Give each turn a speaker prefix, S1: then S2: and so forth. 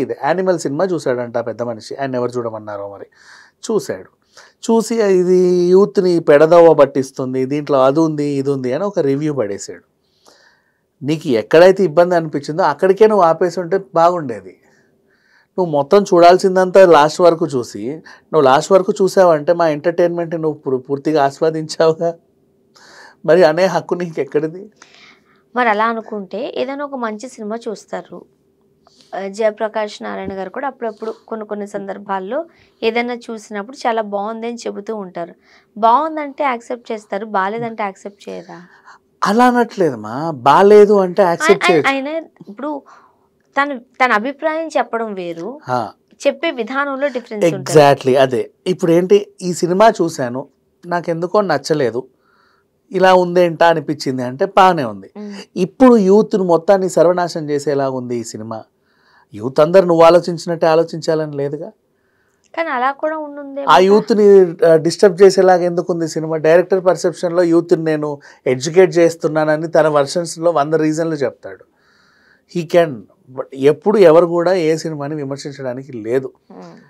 S1: ఇది animal cinema చూసాడంట ఆ పెద్ద మనిషి. ఆయన ఎవరు చూడమన్నారో మరి. చూసాడు. చూసి ఇది యూత్‌ని పెడదోవ పట్టిస్తుంది. దీంట్లో అది ఉంది, ఇది ఉంది అని ఒక రివ్యూ పడేసాడు. నీకు ఎక్కడైతే ఇబ్బంది అనిపించిందో అక్కడికే నువ్వు ఆపేసుంటే బాగుండేది. నువ్వు మొత్తం చూడాల్సిందంతా లాస్ట్ వరకు చూసి, నువ్వు లాస్ట్ వరకు చూసావంటే మా ఎంటర్‌టైన్‌మెంట్‌ని నువ్వు పూర్తిగా ఆస్వాదించావుగా. మరి అనే హక్కు నీకెక్కడిది?
S2: మరి అలా అనుకుంటే ఏదైనా ఒక మంచి సినిమా చూస్తారు. జయప్రకాష్ నారాయణ గారు కూడా అప్పుడప్పుడు కొన్ని సందర్భాల్లో ఏదైనా చూసినప్పుడు చాలా బాగుంది అని చెబుతూ ఉంటారు. బాగుందంటే యాక్సెప్ట్ చేస్తారు. బాలేదంటే యాక్సెప్ట్ చేయరా?
S1: అలా అనట్లేదమ్మా. బాలేదు అంటే యాక్సెప్ట్ చేయొచ్చు.
S2: ఆయన ఇప్పుడు తన అభిప్రాయం చెప్పడం వేరు. చెప్పే విధానంలో డిఫరెన్స్ ఉంటుంది.
S1: ఎగ్జాక్ట్‌లీ అదే. ఇప్పుడేంటి ఈ సినిమా చూసాను. నాకెందుకో నచ్చలేదు. ఇలా ఉందేంటా అనిపించింది అంటే బానే ఉంది. ఇప్పుడు యూత్‌ని మొత్తాన్ని సర్వనాశనం చేసేలాగా ఉంది ఈ సినిమా. యూత్ అందరూ నువ్వు ఆలోచించినట్టే ఆలోచించాలని లేదుగా.
S2: కానీ అలా కూడా ఉంటుంది.
S1: ఆ యూత్‌ని డిస్టర్బ్ చేసేలాగా ఎందుకుంది సినిమా? డైరెక్టర్ పర్సెప్షన్‌లో యూత్‌ని నేను ఎడ్యుకేట్ చేస్తున్నానని తన వెర్షన్స్‌లో 100 రీజన్లు చెప్తాడు. He can. బట్ ఎప్పుడు ఎవరు కూడా ఏ సినిమాని విమర్శించడానికి లేదు.